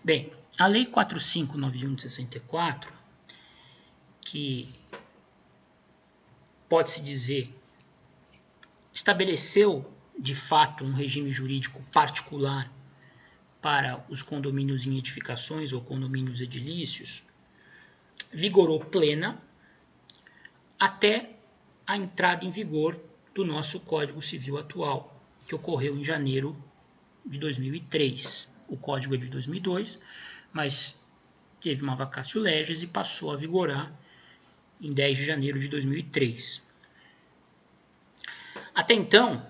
Bem, a Lei 4591 de 64, que pode-se dizer estabeleceu de fato um regime jurídico particular para os condomínios em edificações ou condomínios edilícios, vigorou plena até a entrada em vigor do nosso Código Civil atual, que ocorreu em janeiro de 2003. O Código é de 2002, mas teve uma vacatio legis e passou a vigorar em 10 de janeiro de 2003. Até então,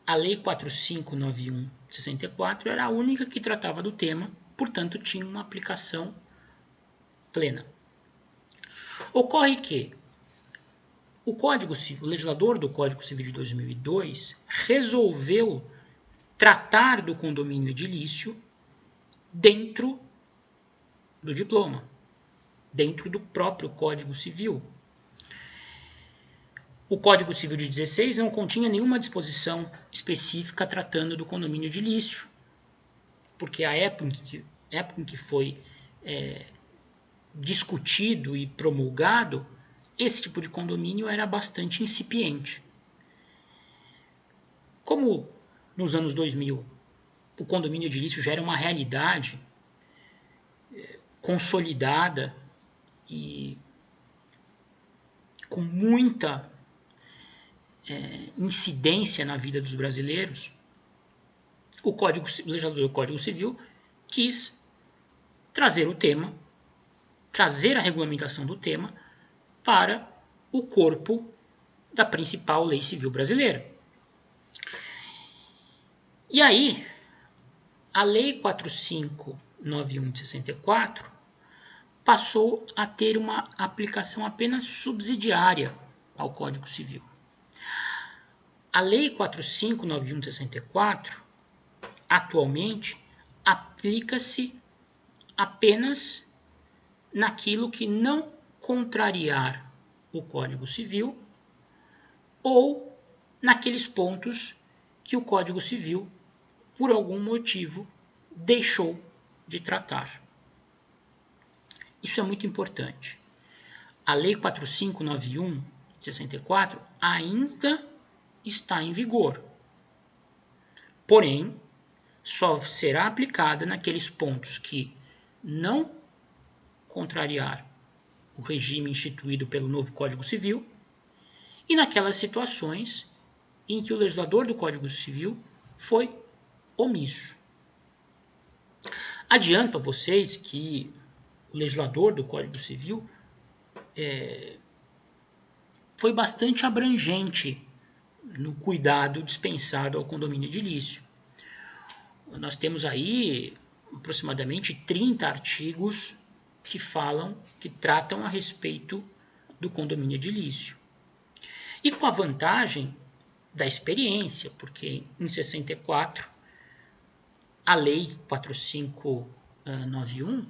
a Lei 4591 de 64 era a única que tratava do tema, portanto, tinha uma aplicação plena. Ocorre que o legislador do Código Civil de 2002 resolveu tratar do condomínio edilício dentro do diploma, dentro do próprio Código Civil. O Código Civil de 16 não continha nenhuma disposição específica tratando do condomínio edilício, porque a época em que foi discutido e promulgado, esse tipo de condomínio era bastante incipiente. Como nos anos 2000 o condomínio edilício já era uma realidade consolidada e com muita incidência na vida dos brasileiros, o legislador do Código Civil quis trazer o tema, trazer a regulamentação do tema para o corpo da principal lei civil brasileira. E aí, a Lei 4591 de 64 passou a ter uma aplicação apenas subsidiária ao Código Civil. A Lei 4591 de 64, atualmente, aplica-se apenas naquilo que não contrariar o Código Civil ou naqueles pontos que o Código Civil, por algum motivo, deixou de tratar. Isso é muito importante. A Lei 4591 de 64 ainda está em vigor. Porém, só será aplicada naqueles pontos que não contrariar o regime instituído pelo novo Código Civil e naquelas situações em que o legislador do Código Civil foi omisso. Adianto a vocês que o legislador do Código Civil foi bastante abrangente no cuidado dispensado ao condomínio edilício. Nós temos aí aproximadamente 30 artigos que tratam a respeito do condomínio edilício. E com a vantagem da experiência, porque em 64 a Lei 4591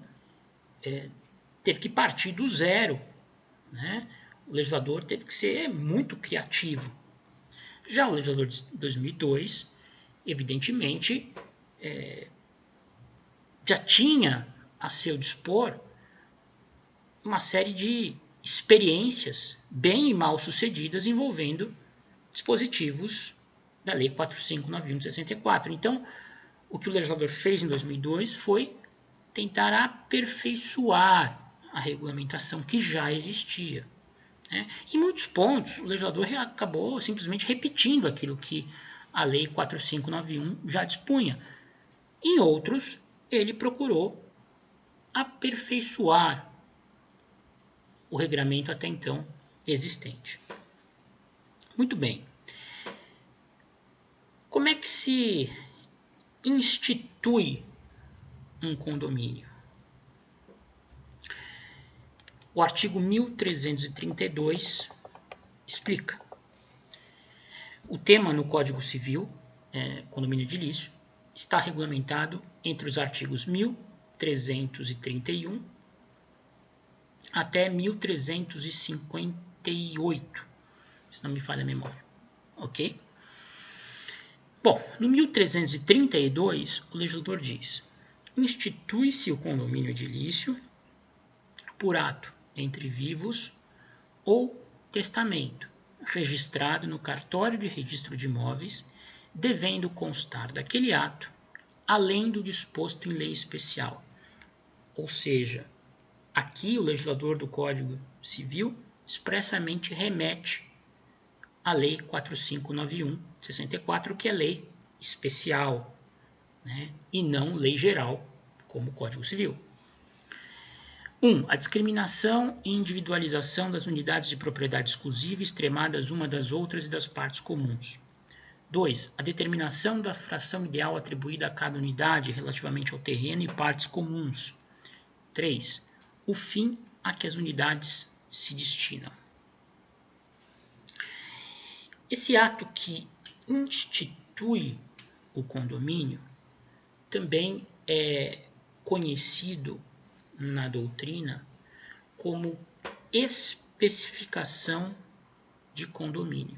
teve que partir do zero, né? O legislador teve que ser muito criativo. Já o legislador de 2002, evidentemente, já tinha a seu dispor uma série de experiências bem e mal sucedidas envolvendo dispositivos da Lei 4591 de 64. Então, o que o legislador fez em 2002 foi tentar aperfeiçoar a regulamentação que já existia. Em muitos pontos, o legislador acabou simplesmente repetindo aquilo que a Lei 4591 já dispunha. Em outros, ele procurou aperfeiçoar o regramento até então existente. Muito bem. Como é que se institui um condomínio? O artigo 1332 explica. O tema no Código Civil, condomínio edilício, está regulamentado entre os artigos 1331 até 1358, se não me falha a memória. Ok? Bom, no 1332, o legislador diz: institui-se o condomínio edilício por ato entre vivos ou testamento, registrado no cartório de registro de imóveis, devendo constar daquele ato, além do disposto em lei especial. Ou seja, aqui o legislador do Código Civil expressamente remete à Lei 4591/64, que é lei especial, né? E não lei geral, como o Código Civil. 1. A discriminação e individualização das unidades de propriedade exclusiva extremadas uma das outras e das partes comuns. 2. A determinação da fração ideal atribuída a cada unidade relativamente ao terreno e partes comuns. 3. O fim a que as unidades se destinam. Esse ato que institui o condomínio também é conhecido na doutrina como especificação de condomínio.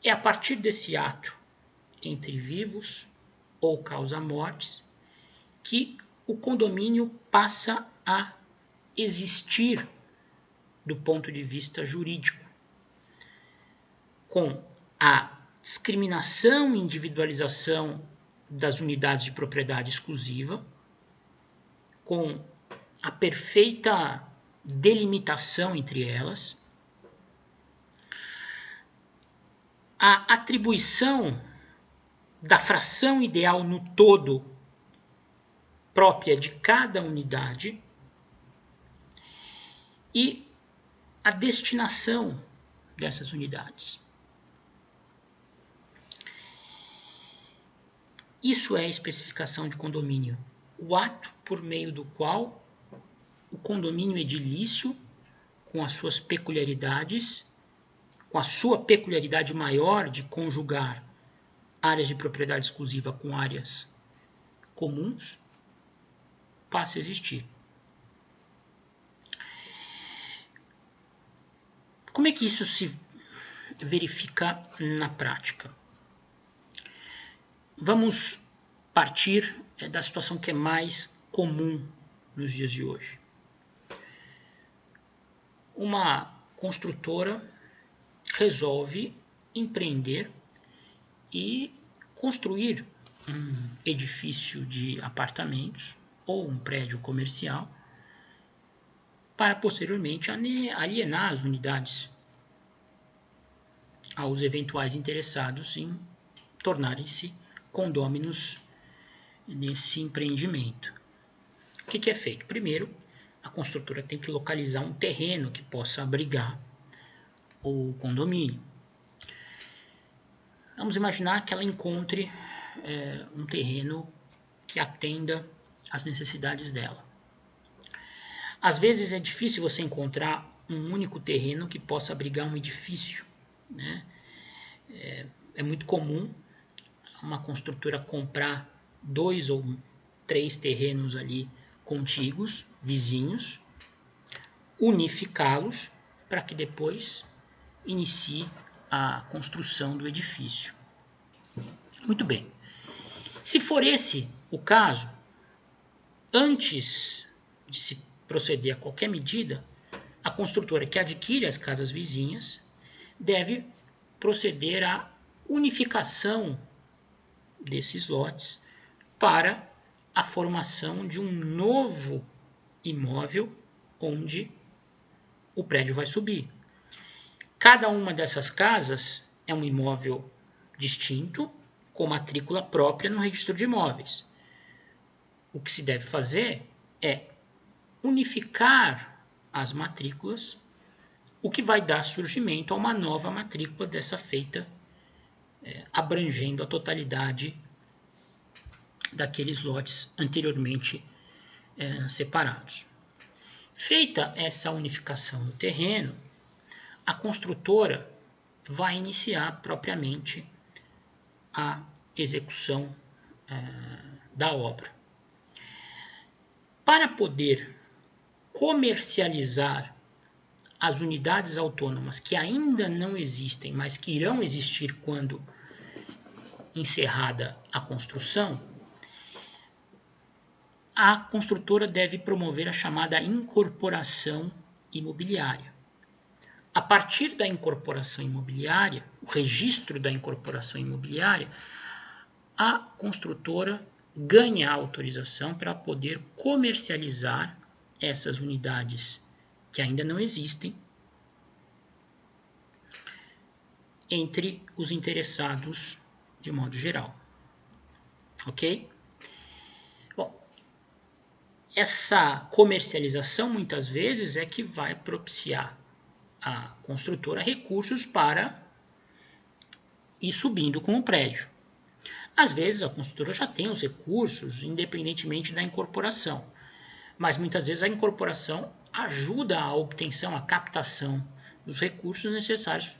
É a partir desse ato entre vivos ou causa-mortes que o condomínio passa a existir do ponto de vista jurídico, com a discriminação e individualização das unidades de propriedade exclusiva, com a perfeita delimitação entre elas, a atribuição da fração ideal no todo própria de cada unidade e a destinação dessas unidades. Isso é a especificação de condomínio, o ato por meio do qual o condomínio edilício, com as suas peculiaridades, com a sua peculiaridade maior de conjugar áreas de propriedade exclusiva com áreas comuns, passa a existir. Como é que isso se verifica na prática? Vamos partir da situação que é mais comum nos dias de hoje. Uma construtora resolve empreender e construir um edifício de apartamentos ou um prédio comercial para posteriormente alienar as unidades aos eventuais interessados em tornarem-se condôminos nesse empreendimento. O que é feito? Primeiro, a construtora tem que localizar um terreno que possa abrigar o condomínio. Vamos imaginar que ela encontre um terreno que atenda às necessidades dela. Às vezes é difícil você encontrar um único terreno que possa abrigar um edifício, né? É muito comum uma construtora comprar 2 ou 3 terrenos ali contíguos, vizinhos, unificá-los para que depois inicie a construção do edifício. Muito bem. Se for esse o caso, antes de se proceder a qualquer medida, a construtora que adquire as casas vizinhas deve proceder à unificação desses lotes para a formação de um novo imóvel onde o prédio vai subir. Cada uma dessas casas é um imóvel distinto, com matrícula própria no registro de imóveis. O que se deve fazer é unificar as matrículas, o que vai dar surgimento a uma nova matrícula dessa feita, abrangendo a totalidade daqueles lotes anteriormente separados. Feita essa unificação do terreno, a construtora vai iniciar propriamente a execução da obra. Para poder comercializar as unidades autônomas que ainda não existem, mas que irão existir quando encerrada a construção, a construtora deve promover a chamada incorporação imobiliária. A partir da incorporação imobiliária, o registro da incorporação imobiliária, a construtora ganha a autorização para poder comercializar essas unidades que ainda não existem entre os interessados de modo geral. Ok? Bom, essa comercialização muitas vezes é que vai propiciar à construtora recursos para ir subindo com o prédio. Às vezes a construtora já tem os recursos, independentemente da incorporação, mas muitas vezes a incorporação ajuda a obtenção, a captação dos recursos necessários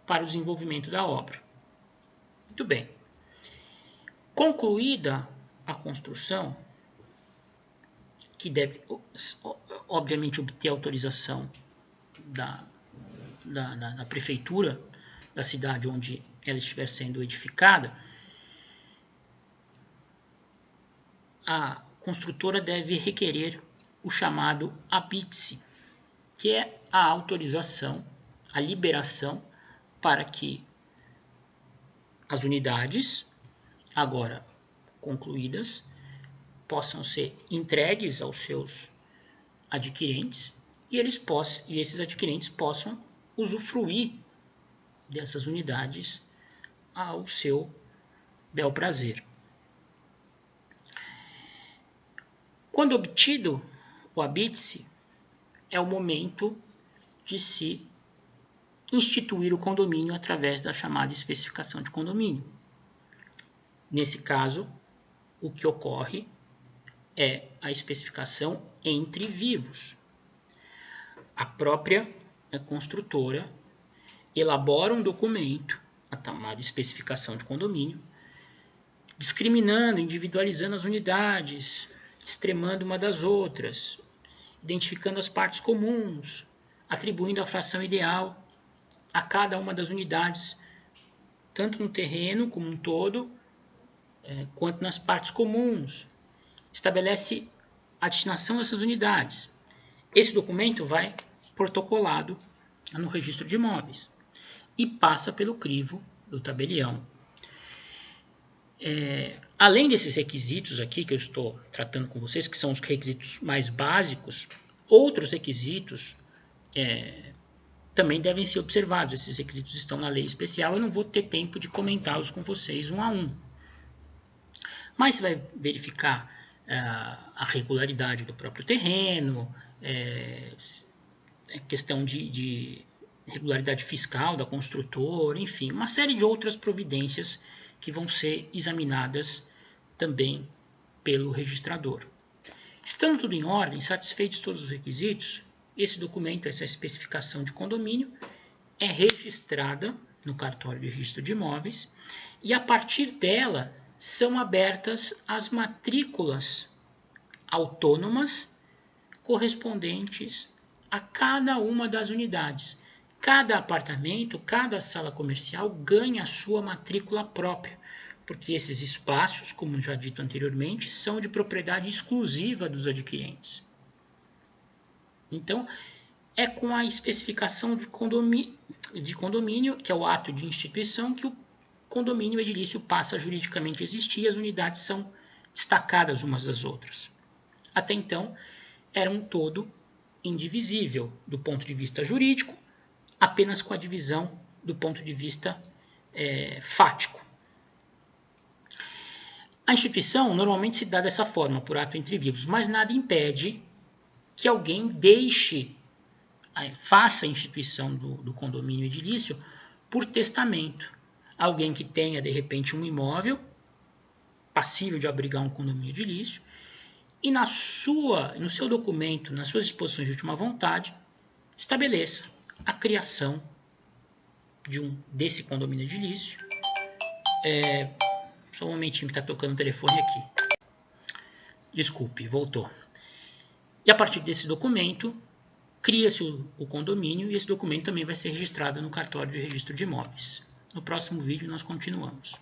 para o desenvolvimento da obra. Muito bem. Concluída a construção, que deve, obviamente, obter autorização da prefeitura da cidade onde ela estiver sendo edificada, a construtora deve requerer o chamado habite-se, que é a autorização, a liberação para que as unidades, agora concluídas, possam ser entregues aos seus adquirentes e esses adquirentes possam usufruir dessas unidades ao seu bel prazer. Quando obtido o habite-se, é o momento de se instituir o condomínio através da chamada especificação de condomínio. Nesse caso, o que ocorre é a especificação entre vivos. A própria construtora elabora um documento, a chamada especificação de condomínio, discriminando, individualizando as unidades, extremando uma das outras, identificando as partes comuns, atribuindo a fração ideal a cada uma das unidades, tanto no terreno como um todo, quanto nas partes comuns. Estabelece a destinação dessas unidades. Esse documento vai protocolado no registro de imóveis e passa pelo crivo do tabelião. Além desses requisitos aqui que eu estou tratando com vocês, que são os requisitos mais básicos, outros requisitos também devem ser observados. Esses requisitos estão na lei especial, eu não vou ter tempo de comentá-los com vocês um a um. Mas você vai verificar a regularidade do próprio terreno, questão de regularidade fiscal da construtora, enfim, uma série de outras providências que vão ser examinadas também pelo registrador. Estando tudo em ordem, satisfeitos todos os requisitos, esse documento, essa especificação de condomínio, é registrada no cartório de registro de imóveis e a partir dela são abertas as matrículas autônomas correspondentes a cada uma das unidades. Cada apartamento, cada sala comercial ganha a sua matrícula própria, porque esses espaços, como já dito anteriormente, são de propriedade exclusiva dos adquirentes. Então, é com a especificação de condomínio, que é o ato de instituição, que o condomínio edilício passa a juridicamente existir e as unidades são destacadas umas das outras. Até então, era um todo indivisível do ponto de vista jurídico, apenas com a divisão do ponto de vista fático. A instituição normalmente se dá dessa forma, por ato entre vivos, mas nada impede que alguém faça a instituição do condomínio edilício por testamento. Alguém que tenha, de repente, um imóvel passível de abrigar um condomínio edilício e no seu documento, nas suas disposições de última vontade, estabeleça a criação desse condomínio edilício. Só um momentinho que está tocando o telefone aqui. Desculpe, voltou. E a partir desse documento, cria-se o condomínio e esse documento também vai ser registrado no cartório de registro de imóveis. No próximo vídeo nós continuamos.